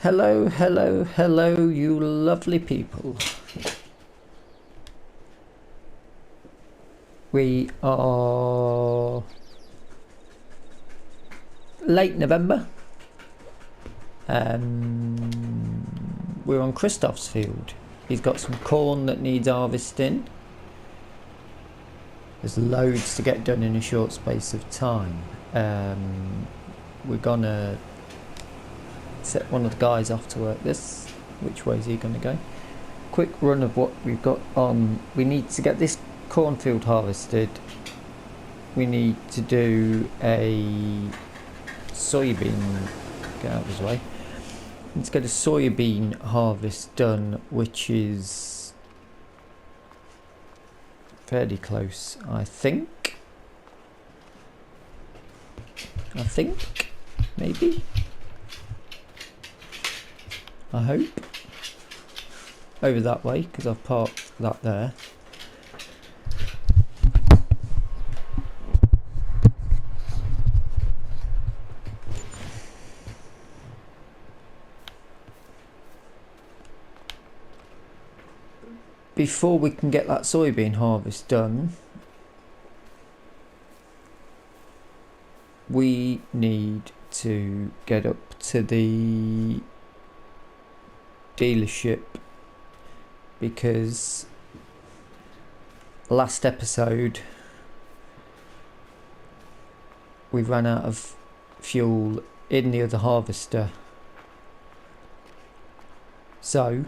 Hello, hello, hello, you lovely people. We are late November. We're on Christoph's field. He's got some corn that needs harvesting. There's loads to get done in a short space of time. We're gonna set one of the guys off to work this. Which way is he gonna go? Quick run of what we've got on. We need to get this cornfield harvested. We need to do a soybean. Get out of his way. Let's get a soybean harvest done, which is fairly close, I think. Maybe. I hope. Over that way, because I've parked that there. Before we can get that soybean harvest done, we need to get up to the dealership, because last episode we ran out of fuel in the other harvester, so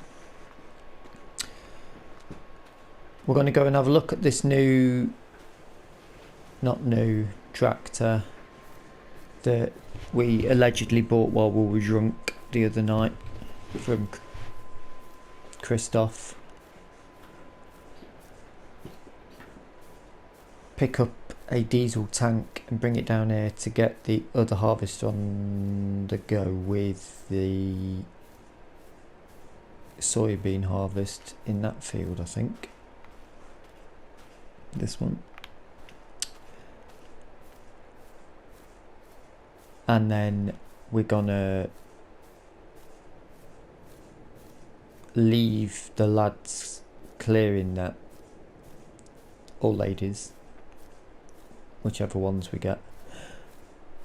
we're going to go and have a look at this not new tractor that we allegedly bought while we were drunk the other night from Christoph. Pick up a diesel tank and bring it down here to get the other harvester on the go with the soybean harvest in that field, I think. This one. And then we're gonna leave the lads clearing that, or ladies, whichever ones we get.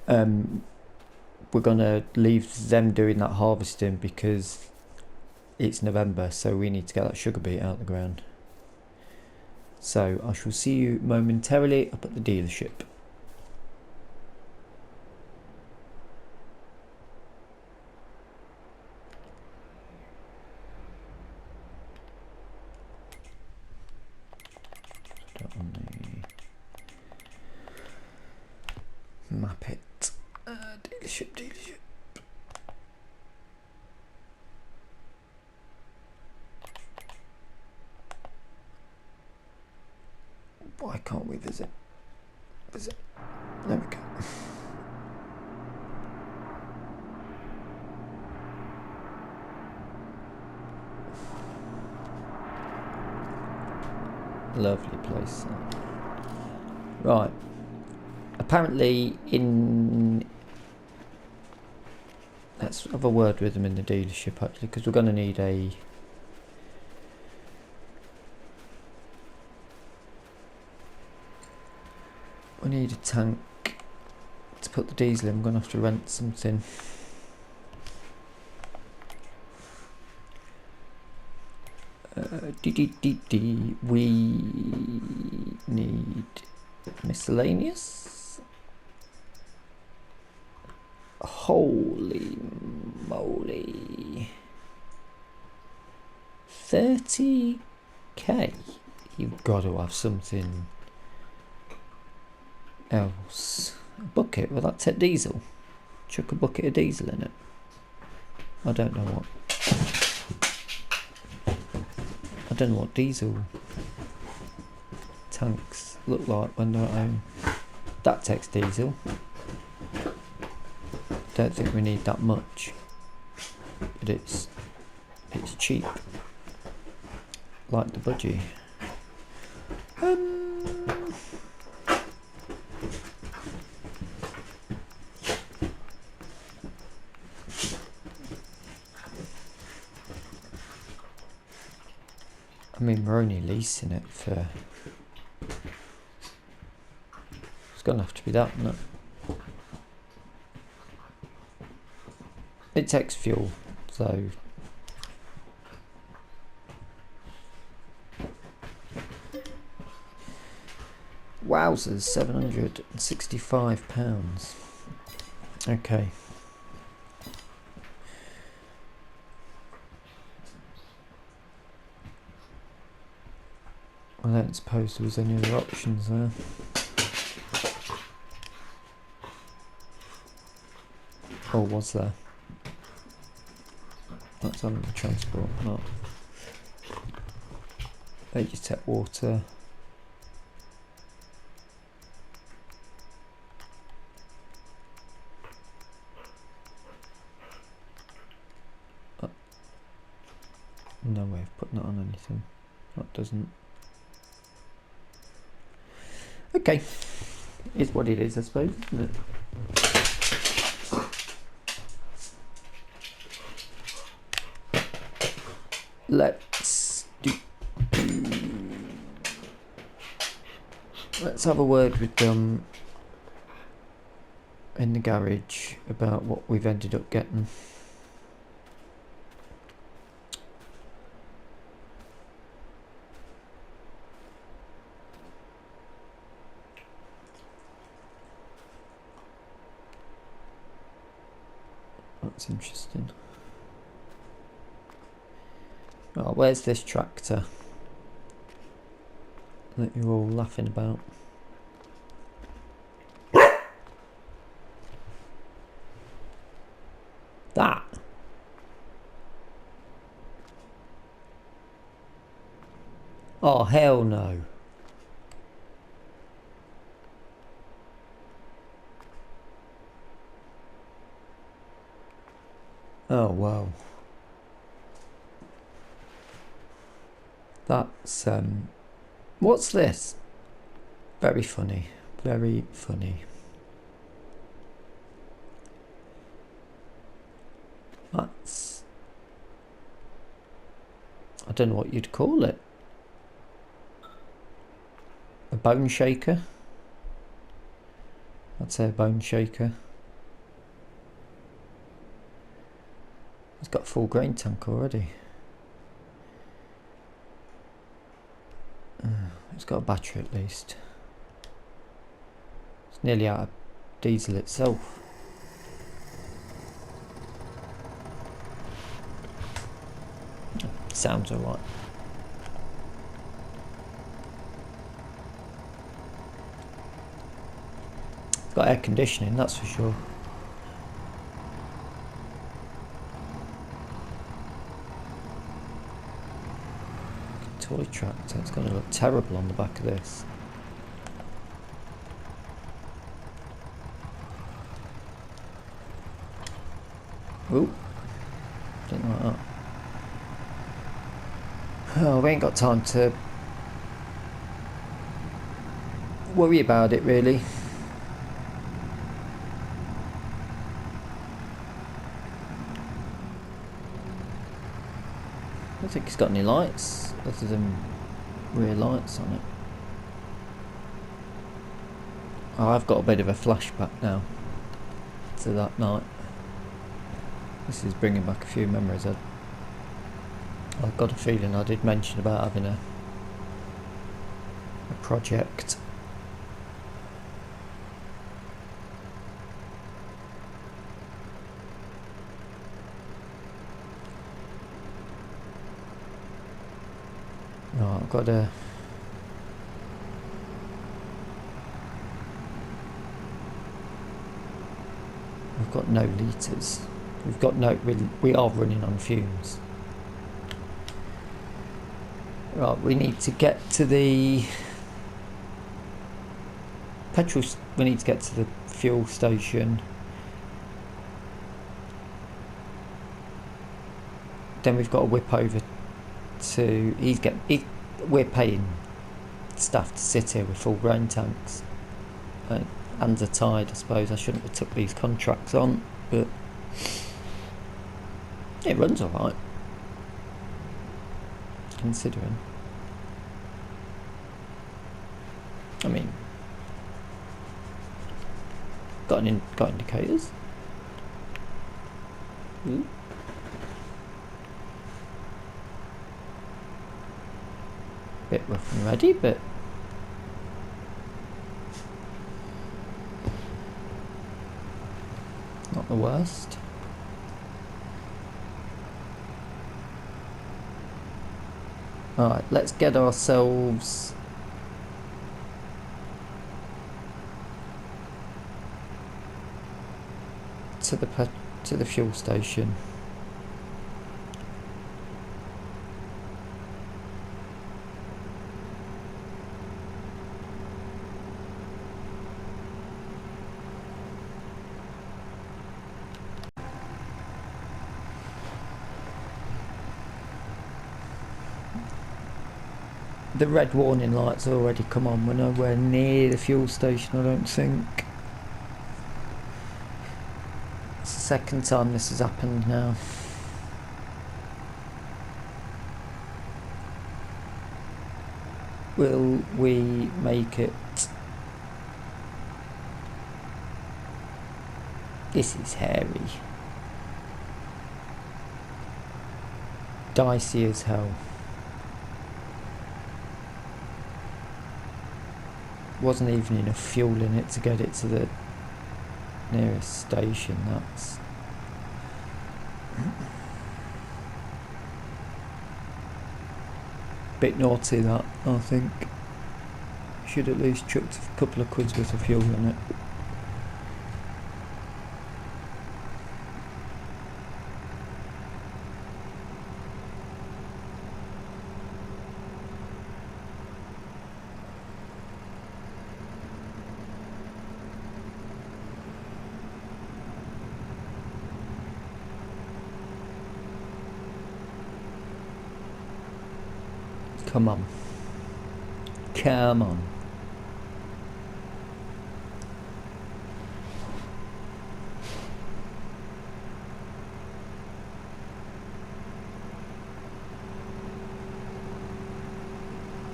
We're gonna leave them doing that harvesting because it's November, so we need to get that sugar beet out of the ground. So I shall see you momentarily up at the dealership. Map it. Dealership. Why can't we visit? There we go. Lovely place. Right. Apparently let's have a word with them in the dealership actually, because we're going to need a tank to put the diesel in. I'm going to have to rent something. We need miscellaneous. Holy moly. 30k. You've got to have something else. A bucket? Will that take diesel? Chuck a bucket of diesel in it? I don't know what. I don't know what diesel tanks look like when they're at home. That takes diesel. Don't think we need that much, but it's cheap, like the budgie. I mean, we're only leasing it for... It's going to have to be that, isn't it? It takes fuel, so... Wowzers, £765. Okay. I don't suppose there was any other options there. Or was there? That's on the transport, not. Tech water. No way of putting that on anything. That doesn't. Okay. It's what it is, I suppose, isn't it? Let's have a word with them in the garage about what we've ended up getting. That's interesting. Oh, where's this tractor that you're all laughing about? That? Oh, hell no. Oh, wow. That's, what's this? Very funny. Very funny. That's... I don't know what you'd call it. A bone shaker? I'd say a bone shaker. It's got a full grain tank already. It's got a battery at least. It's nearly out of diesel itself. Sounds alright. It's got air conditioning, that's for sure. Toy tractor, it's going to look terrible on the back of this. Ooh, didn't like that. Oh, we ain't got time to worry about it really. I don't think it's got any lights other than rear lights on it. Oh, I've got a bit of a flashback now to that night. This is bringing back a few memories. I've got a feeling I did mention about having a project. No, I've got a... We've got no litres. We've got no... We are running on fumes. Right, we need to get to the... petrol... We need to get to the fuel station. Then we've got to whip over to... we're paying staff to sit here with full grain tanks. Hands are tied, I suppose. I shouldn't have took these contracts on, but it runs alright, considering. I mean, got indicators. Ooh. Bit rough and ready, but not the worst. Alright, let's get ourselves to the fuel station. The red warning lights already come on. We're nowhere near the fuel station, I don't think. It's the second time this has happened now. Will we make it? This is hairy. Dicey as hell. Wasn't even enough fuel in it to get it to the nearest station. That's bit naughty, that, I think. Should at least chucked a couple of quid's worth of fuel in it. Come on. Come on.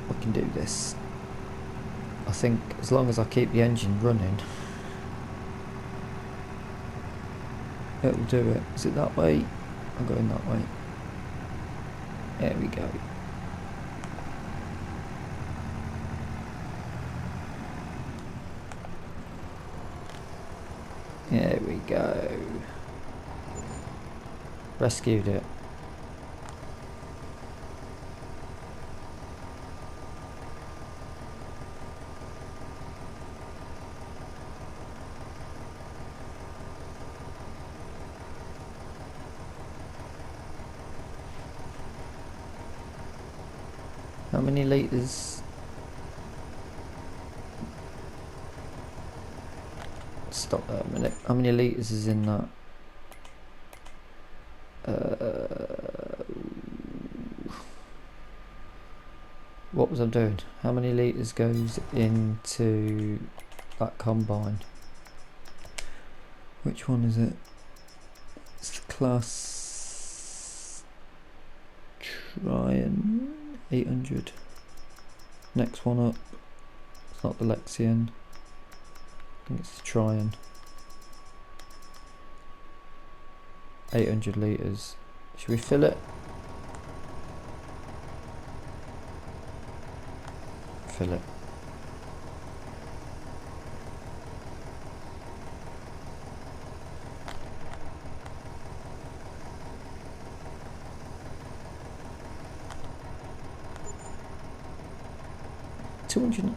We can do this. I think as long as I keep the engine running, it'll do it. Is it that way? I'm going that way. There we go. There we go. Rescued it. How many litres? Stop that a minute. How many litres is in that? What was I doing? How many litres goes into that combine? Which one is it? It's class Tryon 800. Next one up. It's not the Lexion. I think it's the Tryon. 800 litres. Should we fill it? Fill it. $200.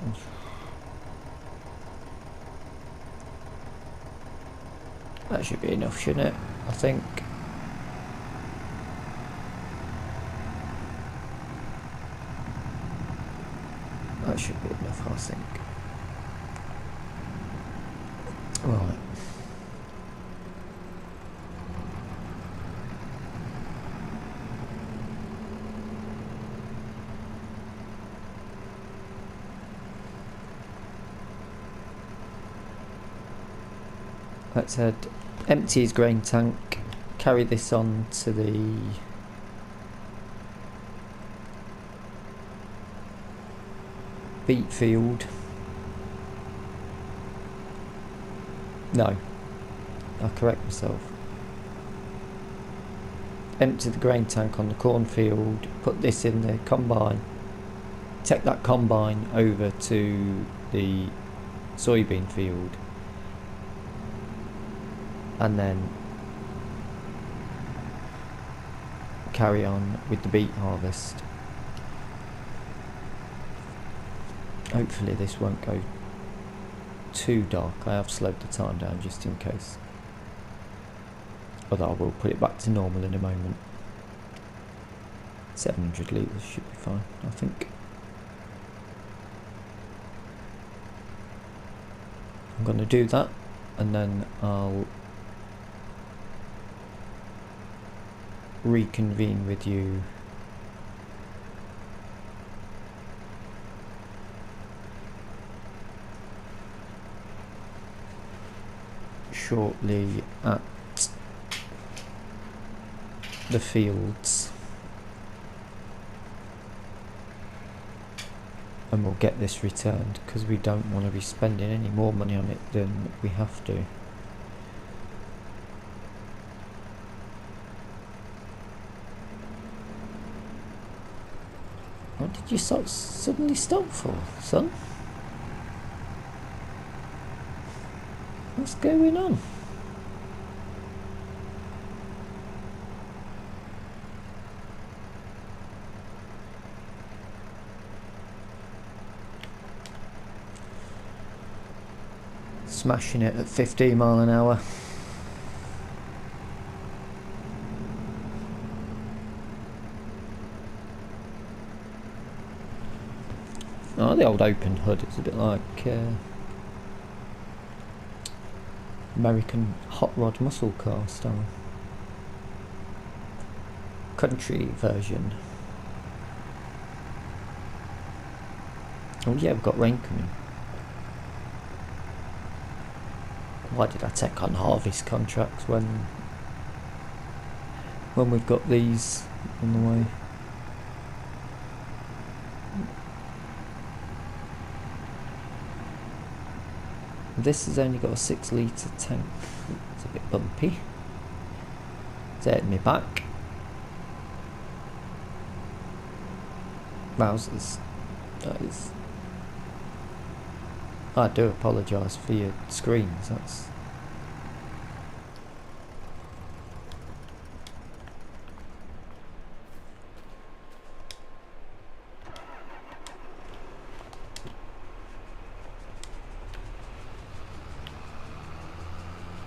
That should be enough, shouldn't it? I think. That should be enough, I think. Right. Let's head, empty his grain tank, carry this on to the beet field, No, I correct myself. Empty the grain tank on the cornfield, put this in the combine, take that combine over to the soybean field, and then carry on with the beet harvest. Hopefully this won't go too dark. I have slowed the time down just in case. Although I will put it back to normal in a moment. 700 litres should be fine, I think. I'm going to do that and then I'll reconvene with you shortly at the fields, and we'll get this returned because we don't want to be spending any more money on it than we have to. What did you suddenly stop for, son? What's going on? Smashing it at 15 mile an hour. Oh, the old open hood. It's a bit like American hot rod muscle car style. Country version. Oh yeah, we've got rain coming. Why did I take on harvest contracts when we've got these on the way? This has only got a 6 litre tank. It's a bit bumpy. It's hitting me back. Wowzers. That is... I do apologise for your screens. That's...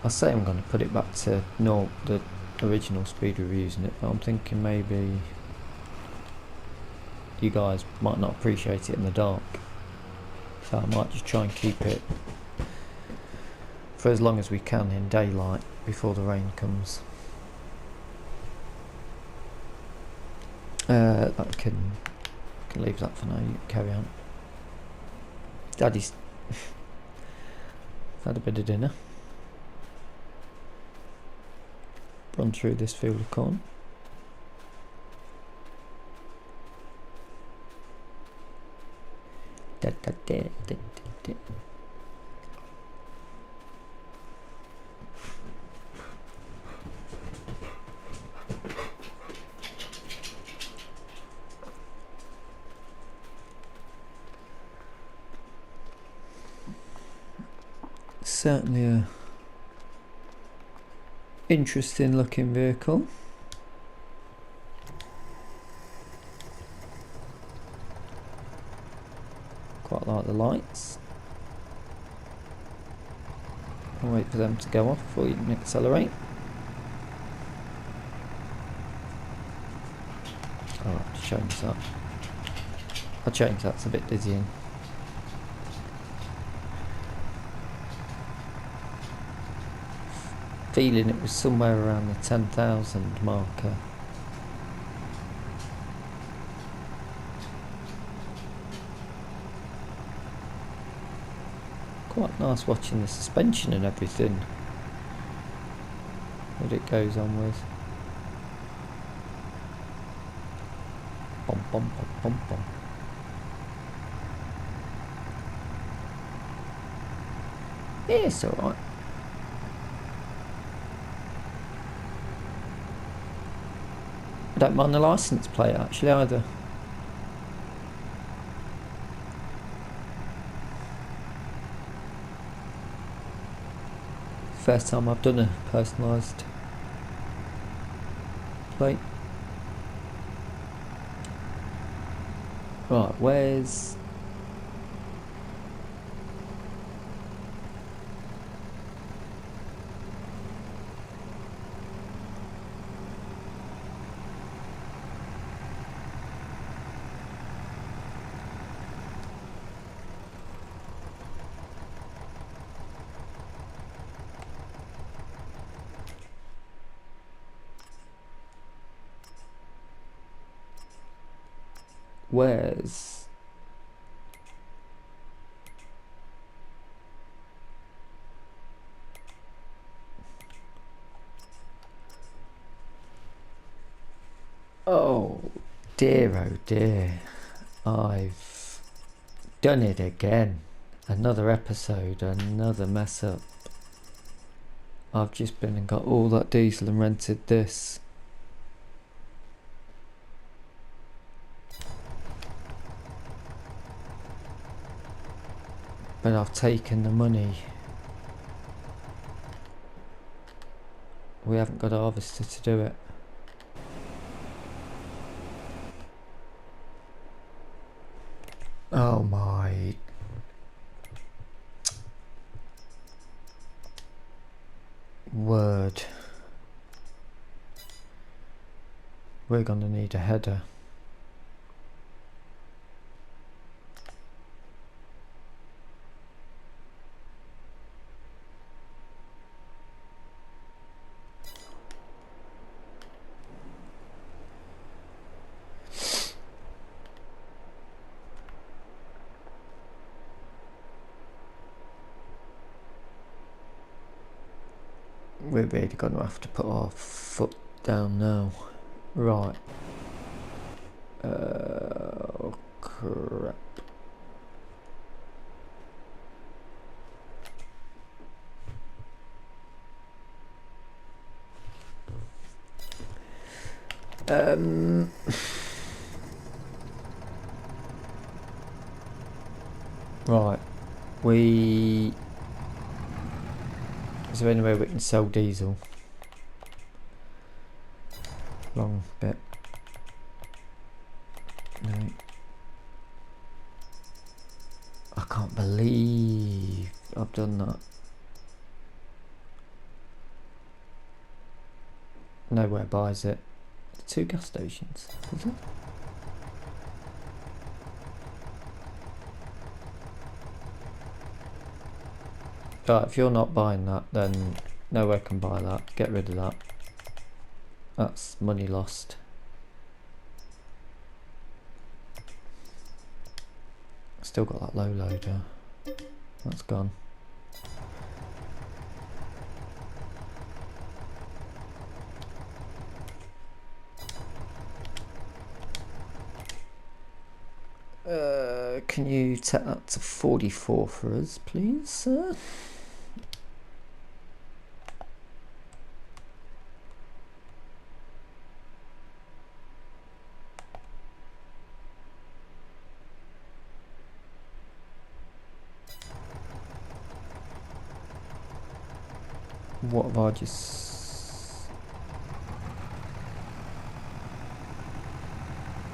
I say I'm going to put it back to the original speed we're using it, but I'm thinking maybe you guys might not appreciate it in the dark, so I might just try and keep it for as long as we can in daylight before the rain comes. I can leave that for now. You carry on. Daddy's had a bit of dinner. Run through this field of corn. Da, da, da, da, da, da. Certainly a interesting looking vehicle. Quite like the lights. I'll wait for them to go off before you can accelerate. I'll have to change that. I'll change that, it's a bit dizzying. Feeling it was somewhere around the 10,000 marker. Quite nice watching the suspension and everything that it goes on with. Bum, bum, bum, bum, bum. Yeah, it's alright. Don't mind the license plate actually either. First time I've done a personalised plate. Right, where's... Where's... Oh dear, I've done it again. Another episode, another mess up. I've just been and got all that diesel and rented this. But I've taken the money. We haven't got a harvester to do it. Oh my... word. We're gonna need a header. We're really going to have to put our foot down now. Right. Oh, crap. Right. Is there any way we can sell diesel? Long bit. No. I can't believe I've done that. Nowhere buys it. 2 gas stations, is it? Right, if you're not buying that, then nowhere can buy that. Get rid of that. That's money lost. Still got that low loader. That's gone. Can you set that to 44 for us, please, sir? What have I just...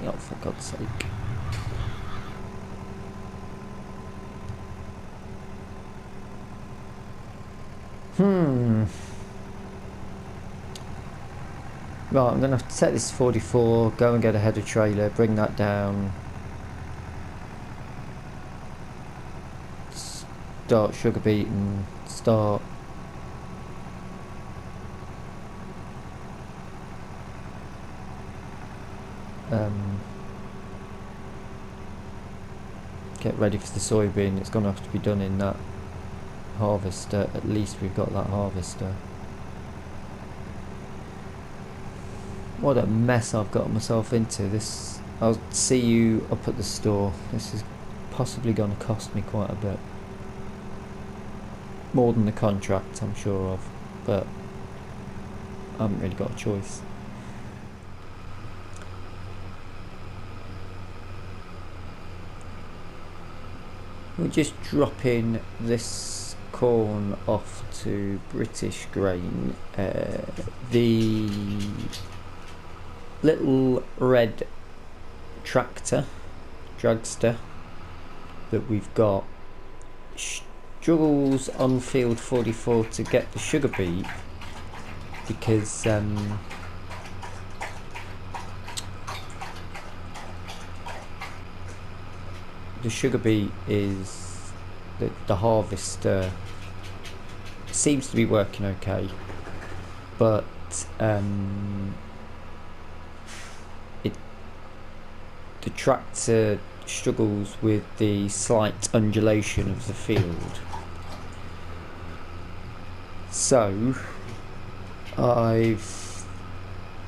Oh, for God's sake. Right, I'm going to have to set this to 44, go and get a header trailer, bring that down. Start sugar beating, start... get ready for the soybean. It's going to have to be done in that harvester. At least we've got that harvester. What a mess I've got myself into. This, I'll see you up at the store. This is possibly going to cost me quite a bit more than the contract, I'm sure of, but I haven't really got a choice. We're just dropping this corn off to British Grain. The little red dragster that we've got struggles on field 44 to get the sugar beet because the sugar beet is the harvester seems to be working okay, but the tractor struggles with the slight undulation of the field. So I've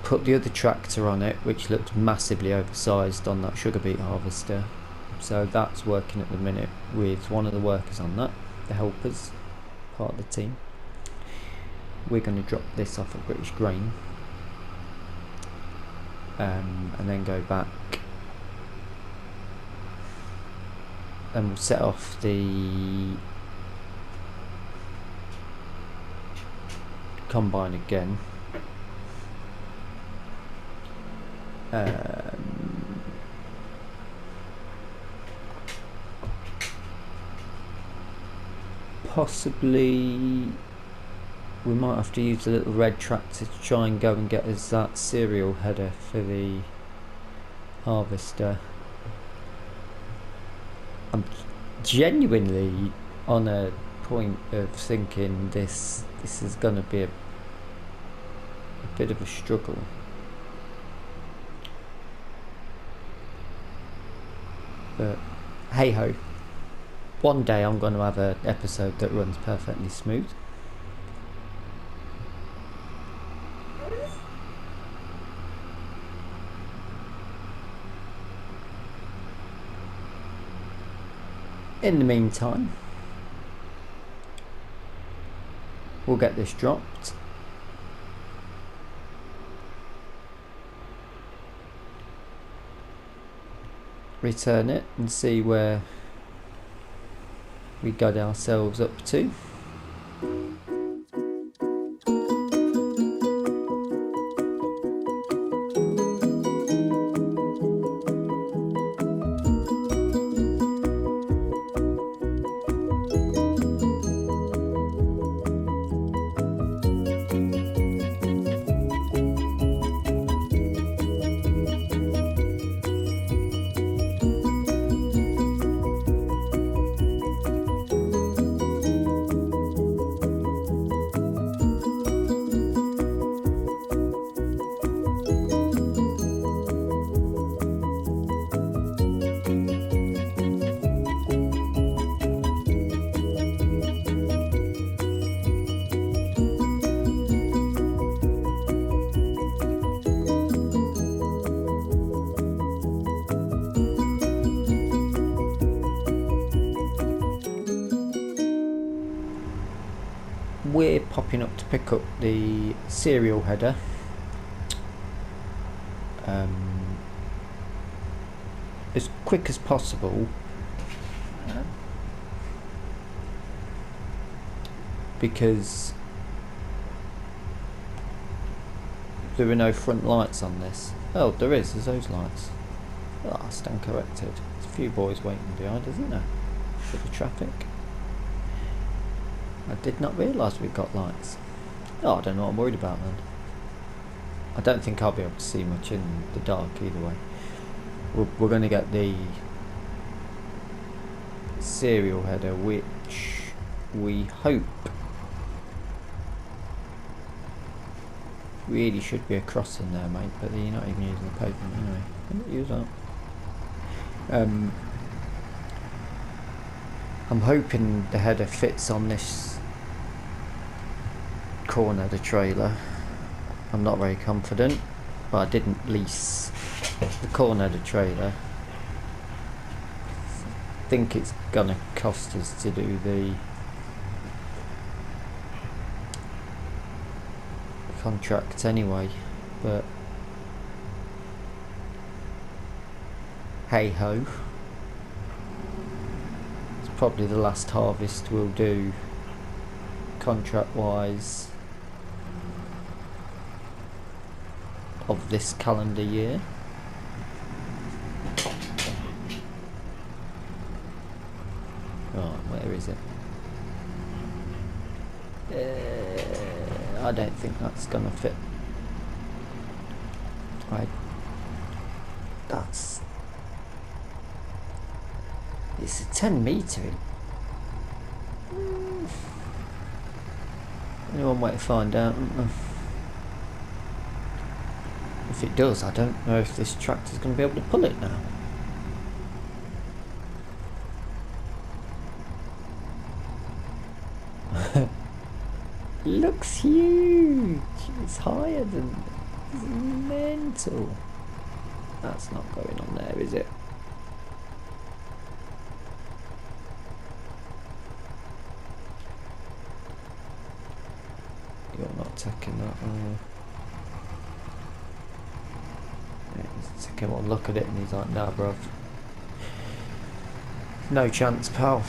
put the other tractor on it, which looked massively oversized on that sugar beet harvester. So that's working at the minute with one of the workers on that, the helpers, part of the team. We're going to drop this off at British Grain and then go back, and we'll set off the combine again. Possibly we might have to use a little red tractor to try and go and get us that cereal header for the harvester. I'm genuinely on a point of thinking this is going to be a bit of a struggle. But hey ho, one day I'm going to have an episode that runs perfectly smooth. In the meantime, we'll get this dropped. Return it and see where we got ourselves up to. We're popping up to pick up the cereal header. As quick as possible, because there are no front lights on this. Oh, there's those lights. Oh, I stand corrected. There's a few boys waiting behind, isn't there, for the traffic. I did not realise we got lights. Oh, I don't know what I'm worried about then. I don't think I'll be able to see much in the dark either way. We're going to get the cereal header, which we hope really should be a crossing there, mate, but you're not even using the pavement anyway. Don't use that. I'm hoping the header fits on this corner of the trailer. I'm not very confident, but I didn't lease the corner of the trailer. I think it's gonna cost us to do the contract anyway, but hey ho. probably the last harvest we'll do contract wise of this calendar year. Right, where is it? I don't think that's gonna fit. Right, it's a 10 metre. Only one way to find out. If it does, I don't know if this tractor's going to be able to pull it now. Looks huge. It's higher than... It's mental. That's not going on there, is it? You're not taking that, are you? He's taking one look at it and he's like, nah, bruv. No chance, pal.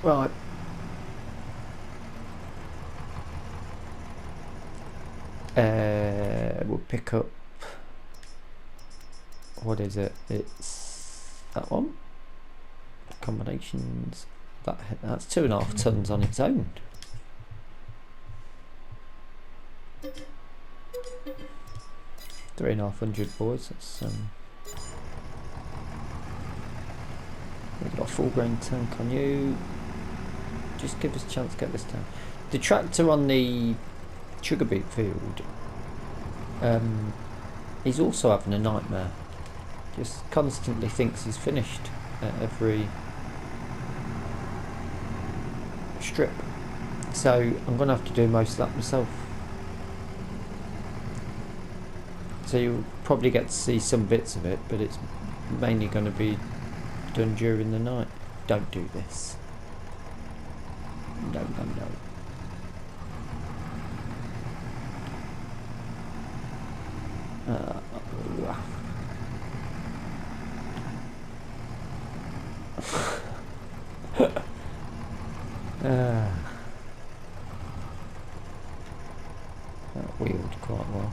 Right. We'll pick up... What is it? It's that one. Combinations. That's 2.5 tons on its own. $3,500 boys. That's we've got a full grain tank on you. Just give us a chance to get this down. The tractor on the sugar beet field, he's also having a nightmare. Just constantly thinks he's finished at every strip. So I'm going to have to do most of that myself. So you'll probably get to see some bits of it, but it's mainly going to be done during the night. Don't do this. No, no, no. That wheeled quite well.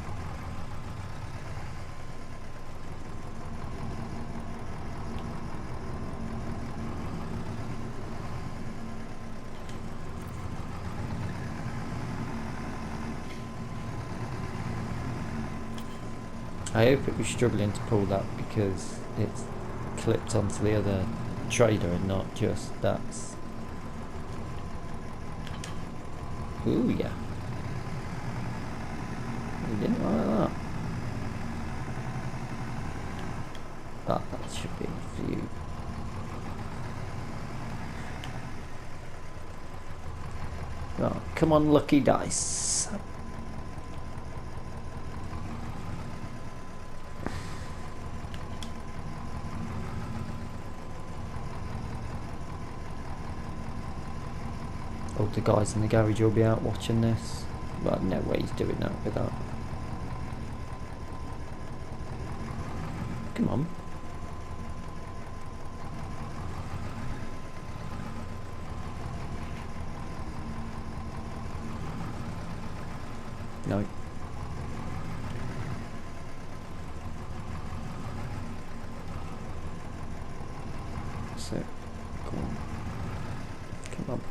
I hope it was struggling to pull that because it's clipped onto the other trailer and not just that's. Ooh, yeah. You didn't like that. That should be for you. Right, come on, lucky dice. The guys in the garage will be out watching this, but no way he's doing that with that. Come on. No. That's it. Come on. Come on.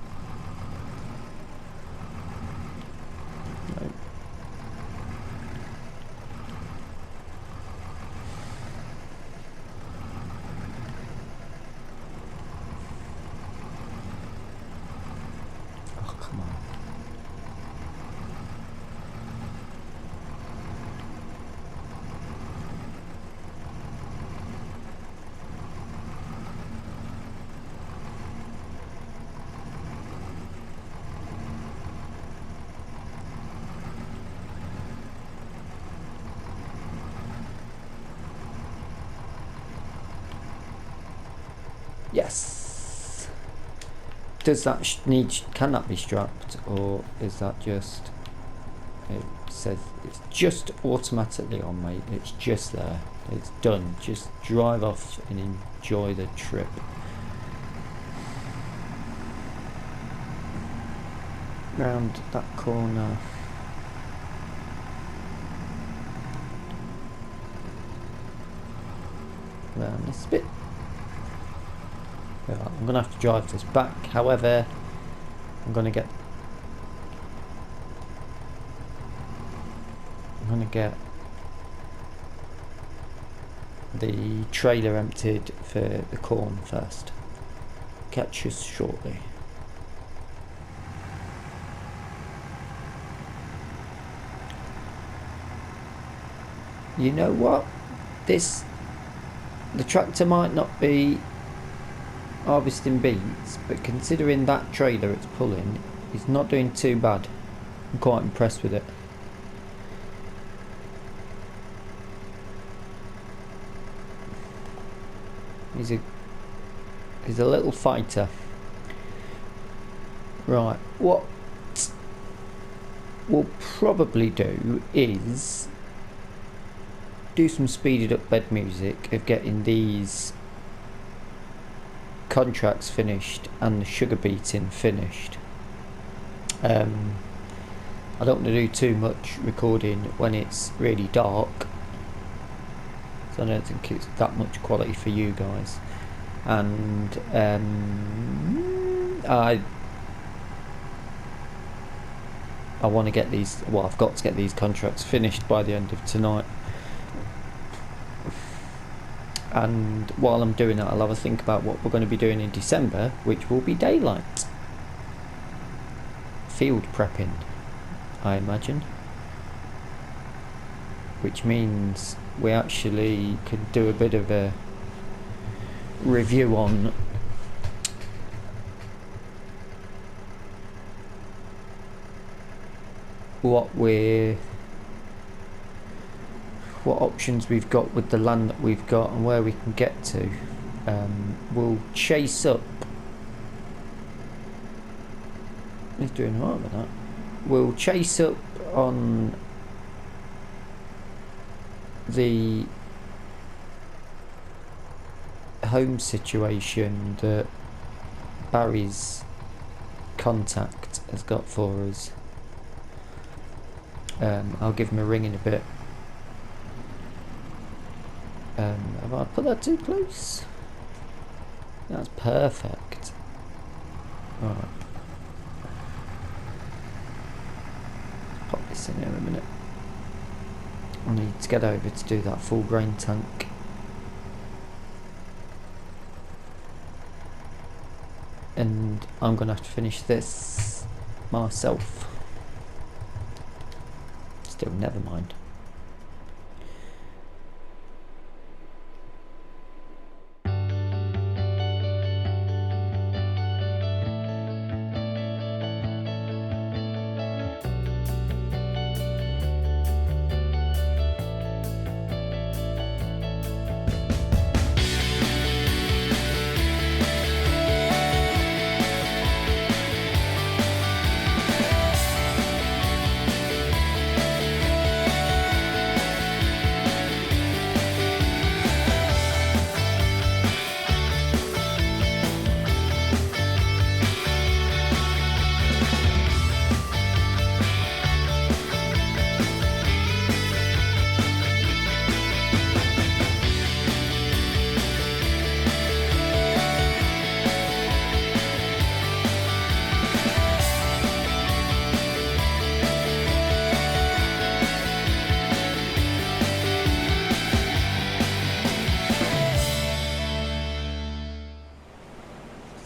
Yes. Does that can that be strapped, or is that just, it says it's just automatically on, mate. It's just there. It's done. Just drive off and enjoy the trip. round that corner. Round this bit. Right, I'm going to have to drive this back, however, I'm going to get the trailer emptied for the corn first. Catch us shortly. You know what? The tractor might not be harvesting beets, but considering that trailer it's pulling, it's not doing too bad. I'm quite impressed with it. He's a little fighter. Right, what we'll probably do is do some speeded up bed music of getting these contracts finished and the sugar beeting finished. I don't want to do too much recording when it's really dark, so I don't think it's that much quality for you guys. And I want to get these, well, I've got to get these contracts finished by the end of tonight. And while I'm doing that, I'll have a think about what we're going to be doing in December, which will be daylight. Field prepping, I imagine. Which means we actually could do a bit of a review on what options we've got with the land that we've got and where we can get to. We'll chase up. He's doing alright with that. We'll chase up on the home situation that Barry's contact has got for us. I'll give him a ring in a bit. Have I put that too close? That's perfect. Alright. Pop this in here a minute. I need to get over to do that full grain tank. And I'm going to have to finish this myself. Still, never mind.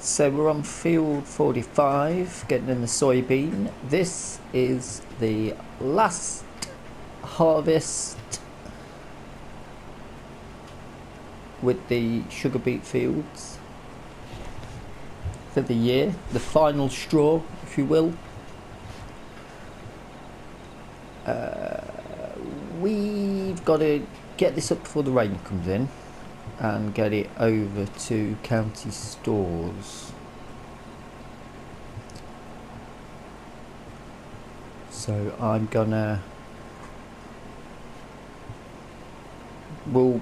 So we're on field 45, getting in the soybean. This is the last harvest with the sugar beet fields for the year. The final straw, if you will. We've got to get this up before the rain comes in and get it over to county stores. So I'm gonna, we'll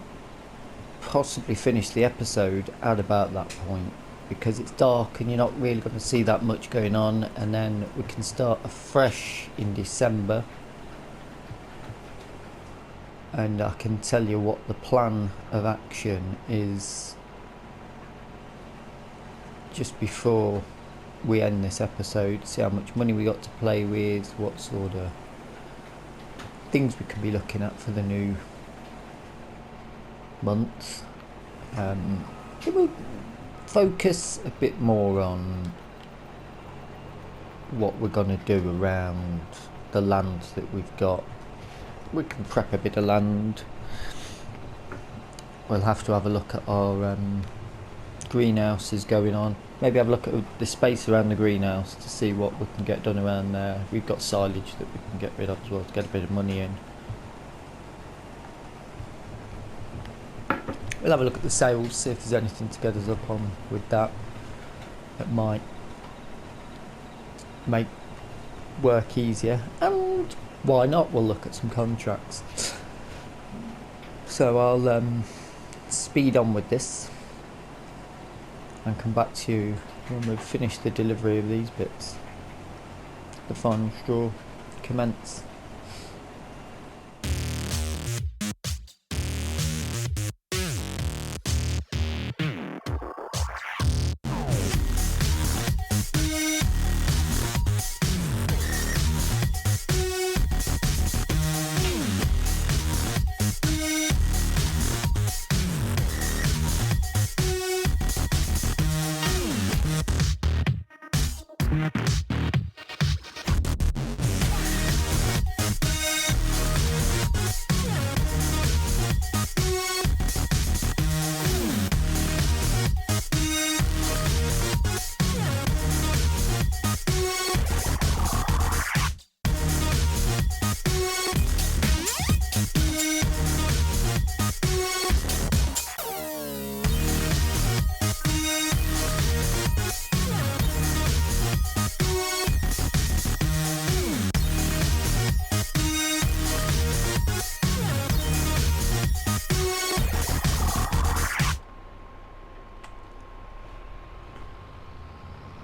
possibly finish the episode at about that point, because it's dark and you're not really going to see that much going on, and then we can start afresh in December. And I can tell you what the plan of action is just before we end this episode. See how much money we got to play with, what sort of things we can be looking at for the new month. It will focus a bit more on what we're going to do around the land that we've got. We can prep a bit of land. We'll have to have a look at our greenhouses going on. Maybe have a look at the space around the greenhouse to see what we can get done around there. We've got silage that we can get rid of as well to get a bit of money in. We'll have a look at the sales, see if there's anything to get us up on with that. That might make work easier, and why not, we'll look at some contracts. So I'll speed on with this and come back to you when we've finished the delivery of these bits. The final straw commence.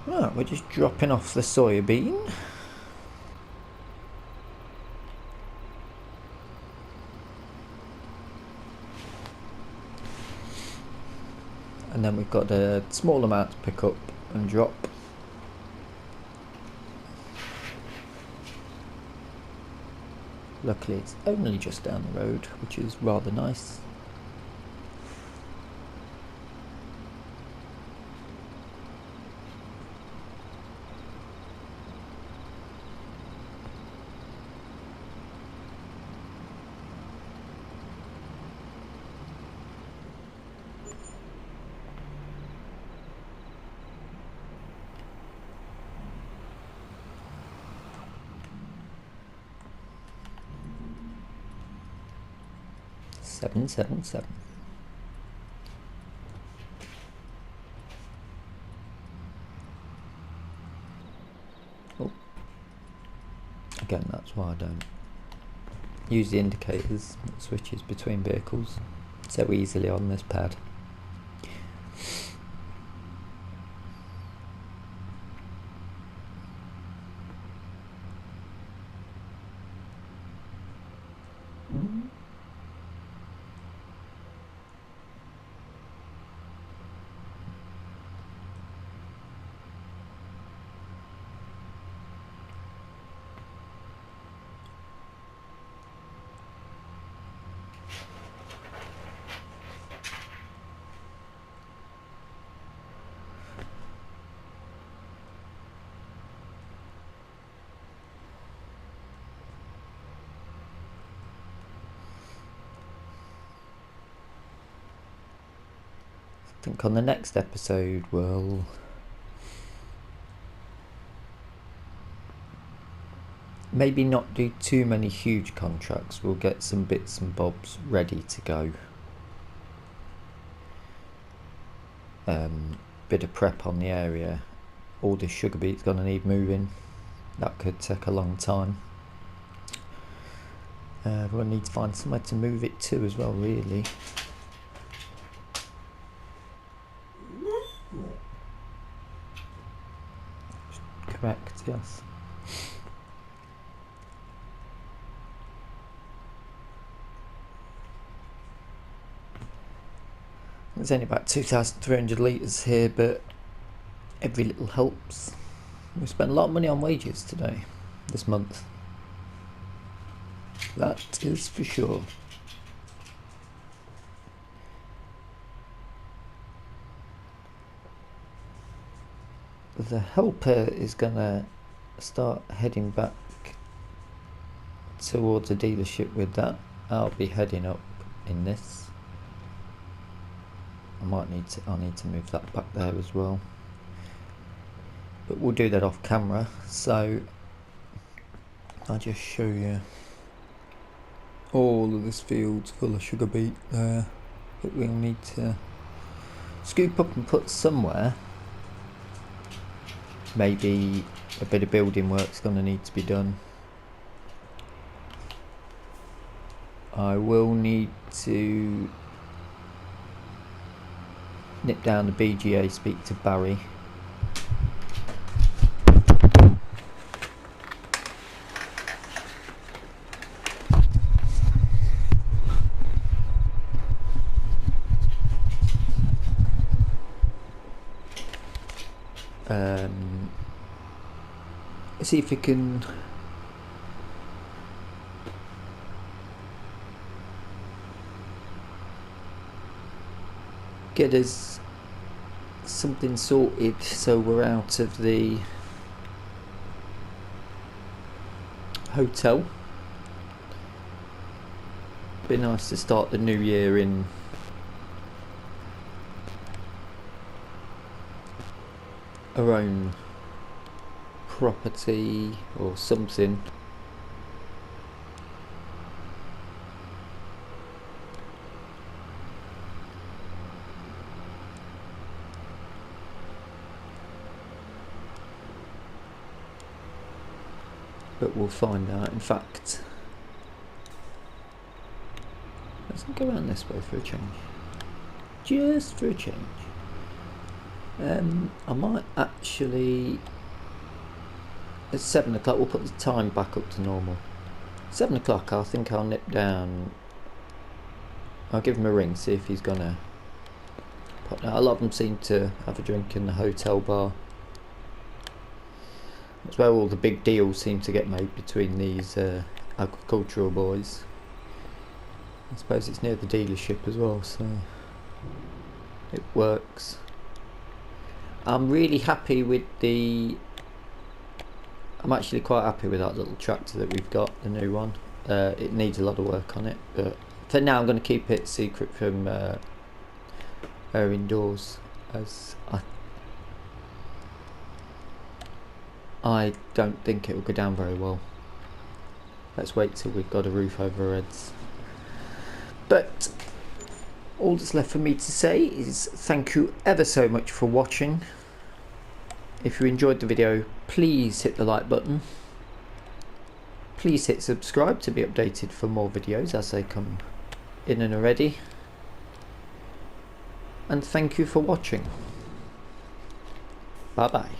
Right, we're just dropping off the soybean. And then we've got a small amount to pick up and drop. Luckily it's only just down the road, which is rather nice. Seven. Oh, again, that's why I don't use the indicators, switches between vehicles so easily on this pad. I think on the next episode we'll maybe not do too many huge contracts. We'll get some bits and bobs ready to go. Bit of prep on the area. All this sugar beet's gonna need moving. That could take a long time. We'll need to find somewhere to move it to as well, really. Correct, yes. There's only about 2,300 litres here, but every little helps. We spent a lot of money on wages today, this month. That is for sure. The helper is gonna start heading back towards the dealership with that. I'll be heading up in this. I need to move that back there as well. But we'll do that off camera, so I'll just show you all of this field's full of sugar beet there that we'll need to scoop up and put somewhere. Maybe a bit of building work's going to need to be done. I will need to nip down the BGA, speak to Barry. See if we can get us something sorted so we're out of the hotel. Be nice to start the new year in our own property or something. But we'll find out. In fact, let's go around this way for a change. Just for a change. I might actually, it's 7 o'clock, we'll put the time back up to normal. 7 o'clock, I think I'll nip down. I'll give him a ring, see if he's gonna pop down. A lot of them seem to have a drink in the hotel bar. That's where all the big deals seem to get made between these agricultural boys. I suppose it's near the dealership as well, so it works. I'm really happy with I'm actually quite happy with that little tractor that we've got, the new one. It needs a lot of work on it, but for now I'm going to keep it secret from her indoors, as I don't think it will go down very well. Let's wait till we've got a roof over our heads. But all that's left for me to say is thank you ever so much for watching. If you enjoyed the video, please hit the like button. Please hit subscribe to be updated for more videos as they come in and are ready. And thank you for watching. Bye bye.